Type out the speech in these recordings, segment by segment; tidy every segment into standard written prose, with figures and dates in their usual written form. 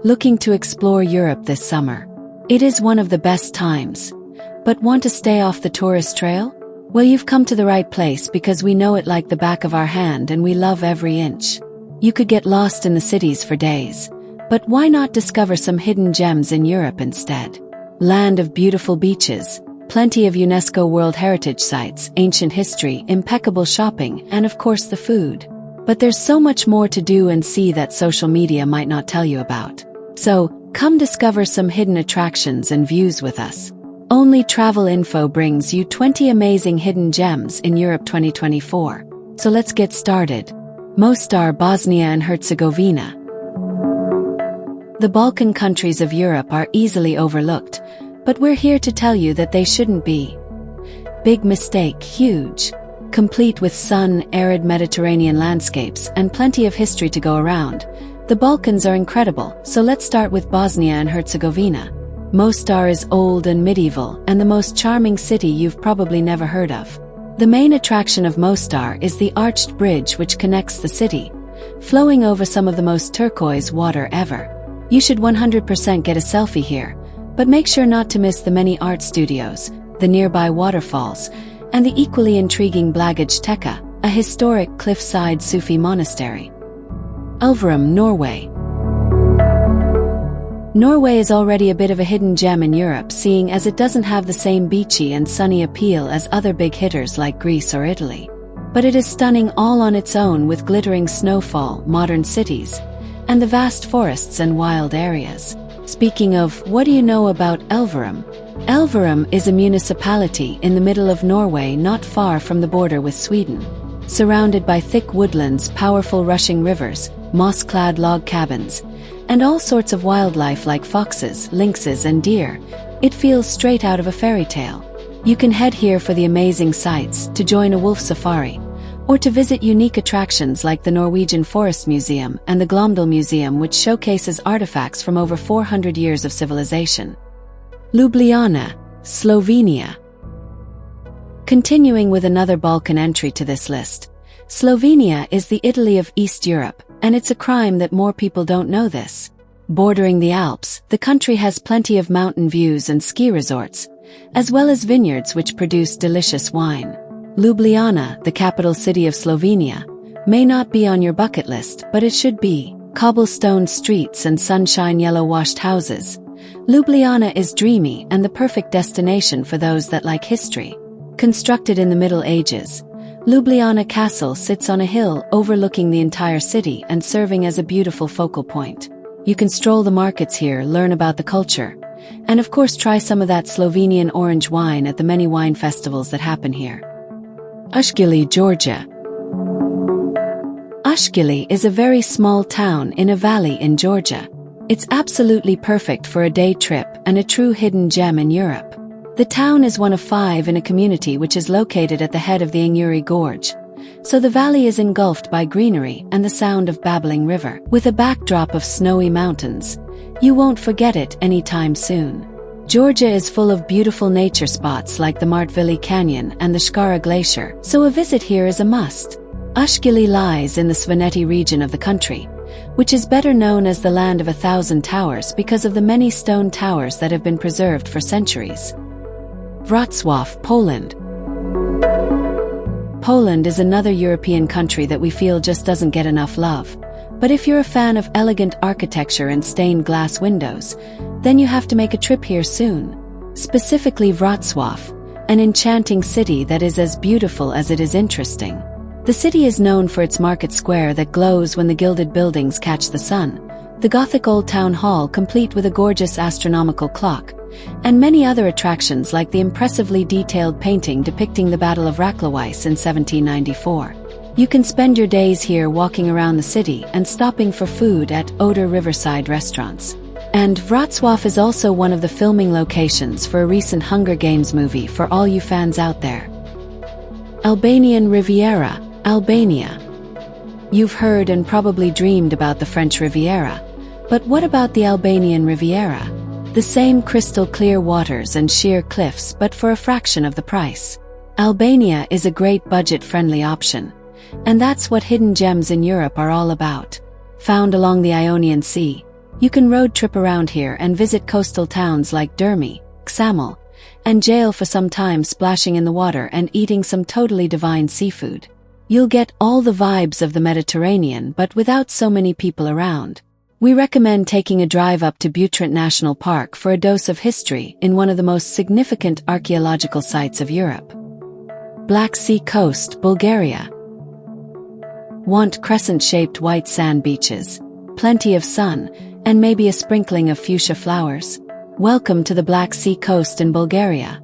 Looking to explore Europe this summer? It is one of the best times. But want to stay off the tourist trail? Well, you've come to the right place because we know it like the back of our hand and we love every inch. You could get lost in the cities for days. But why not discover some hidden gems in Europe instead? Land of beautiful beaches, plenty of UNESCO World Heritage Sites, ancient history, impeccable shopping, and of course the food. But there's so much more to do and see that social media might not tell you about. So, come discover some hidden attractions and views with us. Only Travel Info brings you 20 amazing hidden gems in Europe 2024. So let's get started. Mostar, Bosnia and Herzegovina. The Balkan countries of Europe are easily overlooked, but we're here to tell you that they shouldn't be. Big mistake, huge. Complete with sun, arid Mediterranean landscapes, and plenty of history to go around. The Balkans are incredible, so let's start with Bosnia and Herzegovina. Mostar is old and medieval, and the most charming city you've probably never heard of. The main attraction of Mostar is the arched bridge which connects the city, flowing over some of the most turquoise water ever. You should 100% get a selfie here, but make sure not to miss the many art studios, the nearby waterfalls, and the equally intriguing Blagaj Teka, a historic cliffside Sufi monastery. Elverum, Norway. Norway is already a bit of a hidden gem in Europe, seeing as it doesn't have the same beachy and sunny appeal as other big hitters like Greece or Italy. But it is stunning all on its own with glittering snowfall, modern cities, and the vast forests and wild areas. Speaking of, what do you know about Elverum? Elverum is a municipality in the middle of Norway, not far from the border with Sweden. Surrounded by thick woodlands, powerful rushing rivers, moss-clad log cabins, and all sorts of wildlife like foxes, lynxes and deer, it feels straight out of a fairy tale. You can head here for the amazing sights, to join a wolf safari, or to visit unique attractions like the Norwegian Forest Museum and the Glomdal Museum, which showcases artifacts from over 400 years of civilization. Ljubljana, Slovenia. Continuing with another Balkan entry to this list, Slovenia is the Italy of East Europe, and it's a crime that more people don't know this. Bordering the Alps, the country has plenty of mountain views and ski resorts, as well as vineyards which produce delicious wine. Ljubljana, the capital city of Slovenia, may not be on your bucket list, but it should be. Cobblestone streets and sunshine yellow-washed houses. Ljubljana is dreamy and the perfect destination for those that like history. Constructed in the Middle Ages, Ljubljana Castle sits on a hill overlooking the entire city and serving as a beautiful focal point. You can stroll the markets here, learn about the culture, and of course try some of that Slovenian orange wine at the many wine festivals that happen here. Ushguli, Georgia. Ushguli is a very small town in a valley in Georgia. It's absolutely perfect for a day trip and a true hidden gem in Europe. The town is one of 5 in a community which is located at the head of the Inguri Gorge, so the valley is engulfed by greenery and the sound of babbling river. With a backdrop of snowy mountains, you won't forget it anytime soon. Georgia is full of beautiful nature spots like the Martvili Canyon and the Shkara Glacier, so a visit here is a must. Ushguli lies in the Svaneti region of the country, which is better known as the land of 1,000 towers because of the many stone towers that have been preserved for centuries. Wrocław, Poland. Poland is another European country that we feel just doesn't get enough love. But if you're a fan of elegant architecture and stained glass windows, then you have to make a trip here soon. Specifically Wrocław, an enchanting city that is as beautiful as it is interesting. The city is known for its market square that glows when the gilded buildings catch the sun, the Gothic Old Town Hall complete with a gorgeous astronomical clock, and many other attractions like the impressively detailed painting depicting the Battle of Rakławieś in 1794. You can spend your days here walking around the city and stopping for food at Oder riverside restaurants. And Wrocław is also one of the filming locations for a recent Hunger Games movie for all you fans out there. Albanian Riviera, Albania. You've heard and probably dreamed about the French Riviera, but what about the Albanian Riviera? The same crystal clear waters and sheer cliffs, but for a fraction of the price. Albania is a great budget-friendly option, and that's what hidden gems in Europe are all about. Found along the Ionian Sea, You can road trip around here and visit coastal towns like Durmi, Ksamil, and jail for some time splashing in the water and eating some totally divine seafood. You'll get all the vibes of the Mediterranean but without so many people around. We recommend taking a drive up to Butrint National Park for a dose of history in one of the most significant archaeological sites of Europe. Black Sea Coast, Bulgaria. Want crescent-shaped white sand beaches, plenty of sun, and maybe a sprinkling of fuchsia flowers? Welcome to the Black Sea Coast in Bulgaria.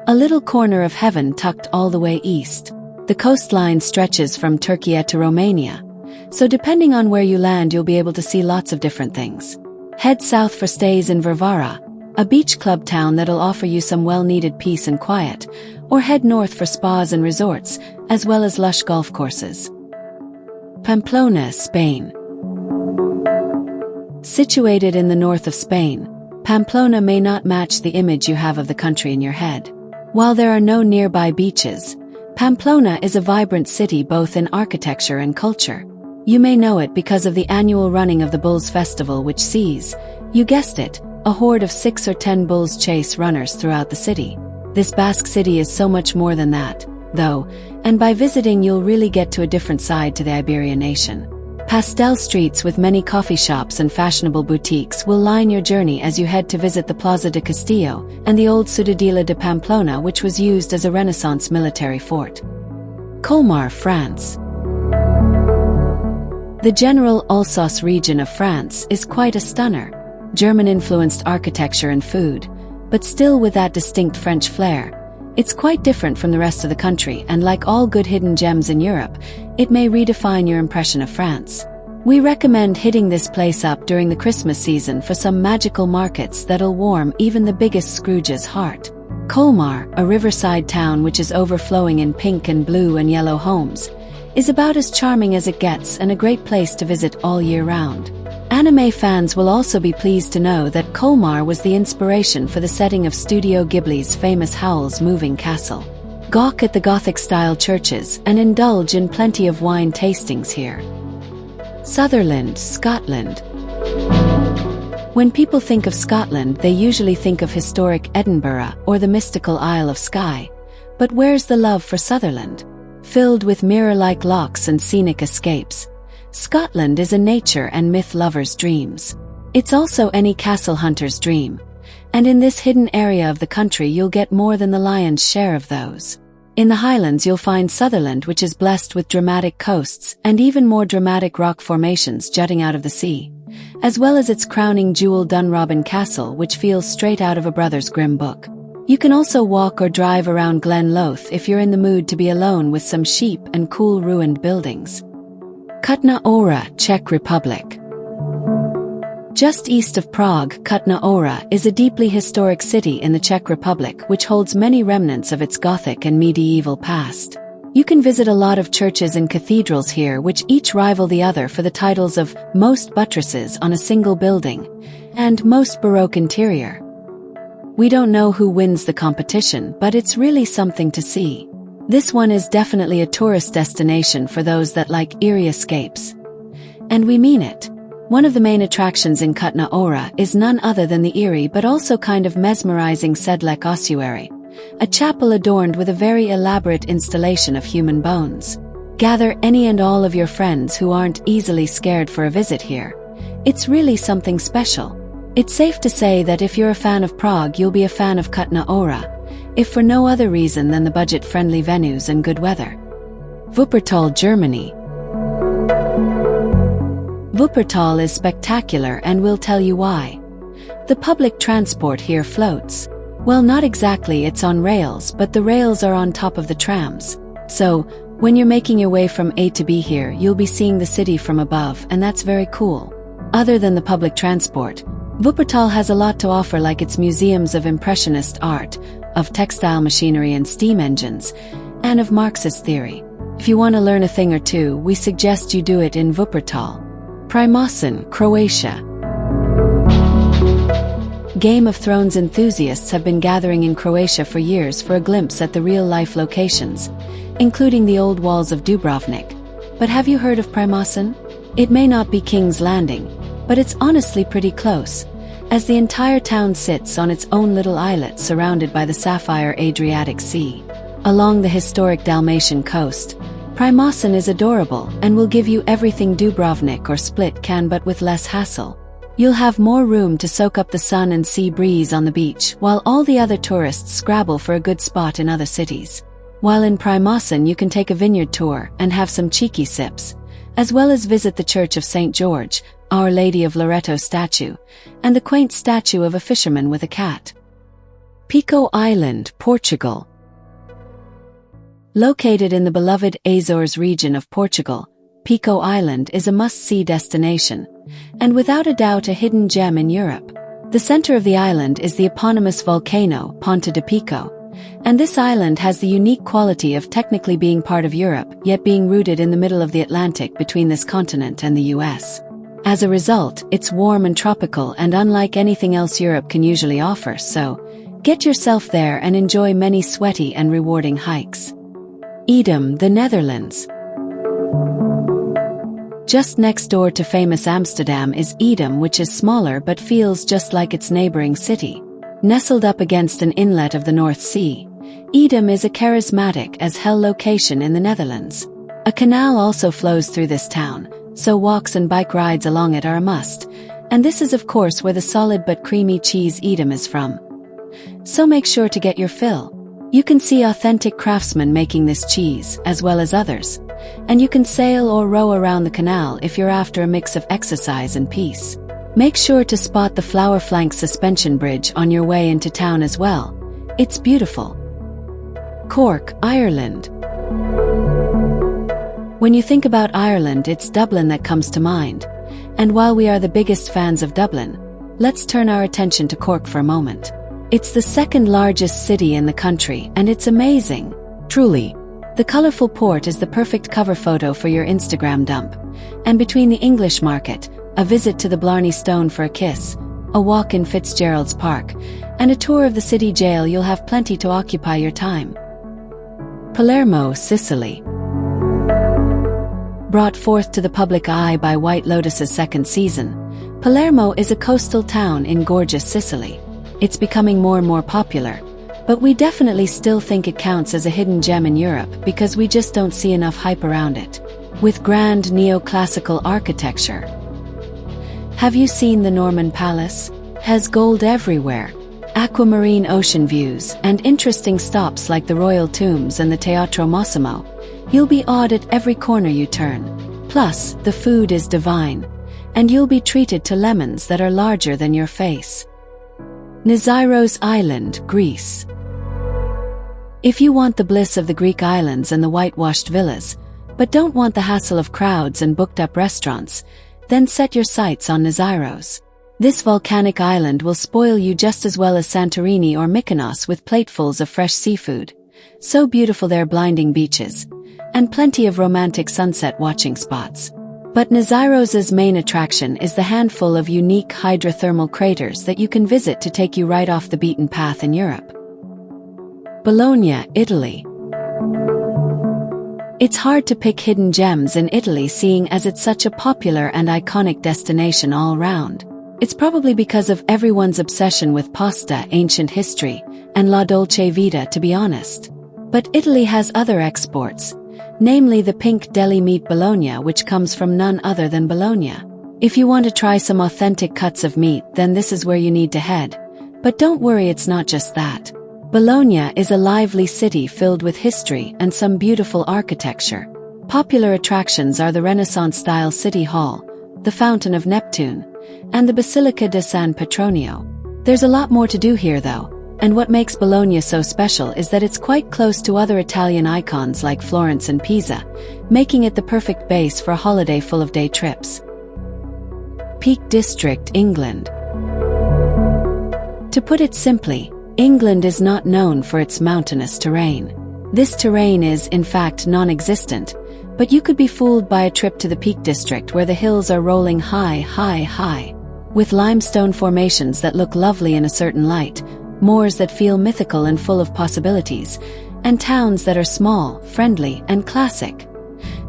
A little corner of heaven tucked all the way east. The coastline stretches from Turkey to Romania, so depending on where you land you'll be able to see lots of different things. Head south for stays in Riviera, a beach club town that'll offer you some well-needed peace and quiet, or head north for spas and resorts, as well as lush golf courses. Pamplona, Spain. Situated in the north of Spain, Pamplona may not match the image you have of the country in your head. While there are no nearby beaches, Pamplona is a vibrant city both in architecture and culture. You may know it because of the annual running of the Bulls Festival, which sees, you guessed it, a horde of 6 or 10 bulls chase runners throughout the city. This Basque city is so much more than that, though, and by visiting you'll really get to a different side to the Iberian nation. Pastel streets with many coffee shops and fashionable boutiques will line your journey as you head to visit the Plaza de Castillo and the old Ciudadela de Pamplona, which was used as a Renaissance military fort. Colmar, France. The general Alsace region of France is quite a stunner. German-influenced architecture and food, but still with that distinct French flair. It's quite different from the rest of the country, and like all good hidden gems in Europe, it may redefine your impression of France. We recommend hitting this place up during the Christmas season for some magical markets that'll warm even the biggest Scrooge's heart. Colmar, a riverside town which is overflowing in pink and blue and yellow homes, is about as charming as it gets and a great place to visit all year round. Anime fans will also be pleased to know that Colmar was the inspiration for the setting of Studio Ghibli's famous Howl's Moving Castle. Gawk at the Gothic-style churches and indulge in plenty of wine tastings here. Sutherland, Scotland. When people think of Scotland, they usually think of historic Edinburgh or the mystical Isle of Skye. But where's the love for Sutherland? Filled with mirror-like locks and scenic escapes, Scotland is a nature and myth lover's dreams. It's also any castle hunter's dream. And in this hidden area of the country you'll get more than the lion's share of those. In the Highlands you'll find Sutherland, which is blessed with dramatic coasts and even more dramatic rock formations jutting out of the sea, as well as its crowning jewel Dunrobin Castle, which feels straight out of a Brothers Grimm book. You can also walk or drive around Glen Loath if you're in the mood to be alone with some sheep and cool ruined buildings. Kutna Hora, Czech Republic. Just east of Prague, Kutna Hora is a deeply historic city in the Czech Republic which holds many remnants of its Gothic and medieval past. You can visit a lot of churches and cathedrals here which each rival the other for the titles of most buttresses on a single building and most Baroque interior. We don't know who wins the competition, but it's really something to see. This one is definitely a tourist destination for those that like eerie escapes. And we mean it. One of the main attractions in Kutna Hora is none other than the eerie but also kind of mesmerizing Sedlec ossuary, a chapel adorned with a very elaborate installation of human bones. Gather any and all of your friends who aren't easily scared for a visit here. It's really something special. It's safe to say that if you're a fan of Prague you'll be a fan of Kutna Hora, if for no other reason than the budget-friendly venues and good weather. Wuppertal, Germany. Wuppertal is spectacular and we'll tell you why. The public transport here floats. Well, not exactly, it's on rails, but the rails are on top of the trams. So, when you're making your way from A to B here, you'll be seeing the city from above, and that's very cool. Other than the public transport, Wuppertal has a lot to offer, like its museums of Impressionist art, of textile machinery and steam engines, and of Marxist theory. If you want to learn a thing or two, we suggest you do it in Wuppertal. Primosan, Croatia. Game of Thrones enthusiasts have been gathering in Croatia for years for a glimpse at the real-life locations, including the old walls of Dubrovnik. But have you heard of Primosan? It may not be King's Landing, but it's honestly pretty close, as the entire town sits on its own little islet surrounded by the sapphire Adriatic Sea. Along the historic Dalmatian coast, Primosan is adorable and will give you everything Dubrovnik or Split can, but with less hassle. You'll have more room to soak up the sun and sea breeze on the beach, while all the other tourists scrabble for a good spot in other cities. While in Primosan you can take a vineyard tour and have some cheeky sips, as well as visit the Church of St. George, Our Lady of Loreto statue, and the quaint statue of a fisherman with a cat. Pico Island, Portugal. Located in the beloved Azores region of Portugal, Pico Island is a must-see destination, and without a doubt a hidden gem in Europe. The center of the island is the eponymous volcano, Ponta de Pico, and this island has the unique quality of technically being part of Europe, yet being rooted in the middle of the Atlantic between this continent and the US. As a result, it's warm and tropical and unlike anything else Europe can usually offer, so get yourself there and enjoy many sweaty and rewarding hikes. Edom, the Netherlands. Just next door to famous Amsterdam is Edom, which is smaller but feels just like its neighboring city. Nestled up against an inlet of the North Sea, Edom is a charismatic as hell location in the Netherlands. A canal also flows through this town, so walks and bike rides along it are a must, and this is of course where the solid but creamy cheese Edom is from. So make sure to get your fill. You can see authentic craftsmen making this cheese, as well as others, and you can sail or row around the canal if you're after a mix of exercise and peace. Make sure to spot the Flower Flank suspension bridge on your way into town as well. It's beautiful. Cork, Ireland. When you think about Ireland, it's Dublin that comes to mind, and while we are the biggest fans of Dublin, let's turn our attention to Cork for a moment. It's the second largest city in the country, and it's amazing. Truly. The colorful port is the perfect cover photo for your Instagram dump. And between the English market, a visit to the Blarney Stone for a kiss, a walk in Fitzgerald's Park, and a tour of the city jail, you'll have plenty to occupy your time. Palermo, Sicily. Brought forth to the public eye by White Lotus's second season, Palermo is a coastal town in gorgeous Sicily. It's becoming more and more popular, but we definitely still think it counts as a hidden gem in Europe because we just don't see enough hype around it. With grand neoclassical architecture. Have you seen the Norman Palace? Has gold everywhere, aquamarine ocean views, and interesting stops like the Royal Tombs and the Teatro Massimo. You'll be awed at every corner you turn. Plus, the food is divine, and you'll be treated to lemons that are larger than your face. Nisyros Island, Greece. If you want the bliss of the Greek islands and the whitewashed villas, but don't want the hassle of crowds and booked-up restaurants, then set your sights on Nisyros. This volcanic island will spoil you just as well as Santorini or Mykonos with platefuls of fresh seafood. So beautiful their blinding beaches, and plenty of romantic sunset watching spots. But Nisyros's main attraction is the handful of unique hydrothermal craters that you can visit to take you right off the beaten path in Europe. Bologna, Italy. It's hard to pick hidden gems in Italy, seeing as it's such a popular and iconic destination all round. It's probably because of everyone's obsession with pasta, ancient history, and la dolce vita, to be honest. But Italy has other exports, namely the pink deli meat Bologna, which comes from none other than Bologna. If you want to try some authentic cuts of meat, then this is where you need to head. But don't worry, it's not just that. Bologna is a lively city filled with history and some beautiful architecture. Popular attractions are the Renaissance-style City Hall, the Fountain of Neptune, and the Basilica di San Petronio. There's a lot more to do here though, and what makes Bologna so special is that it's quite close to other Italian icons like Florence and Pisa, making it the perfect base for a holiday full of day trips. Peak District, England. To put it simply, England is not known for its mountainous terrain. This terrain is, in fact, non-existent, but you could be fooled by a trip to the Peak District where the hills are rolling high, high, high, with limestone formations that look lovely in a certain light, moors that feel mythical and full of possibilities, and towns that are small, friendly, and classic.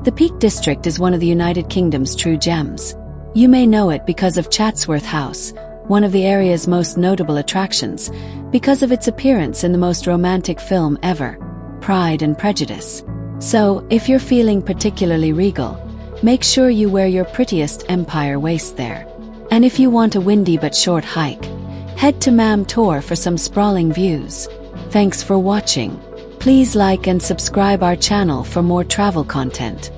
The Peak District is one of the United Kingdom's true gems. You may know it because of Chatsworth House, one of the area's most notable attractions, because of its appearance in the most romantic film ever, Pride and Prejudice. So, if you're feeling particularly regal, make sure you wear your prettiest empire waist there. And if you want a windy but short hike, head to Mam Tor for some sprawling views. Thanks for watching. Please like and subscribe our channel for more travel content.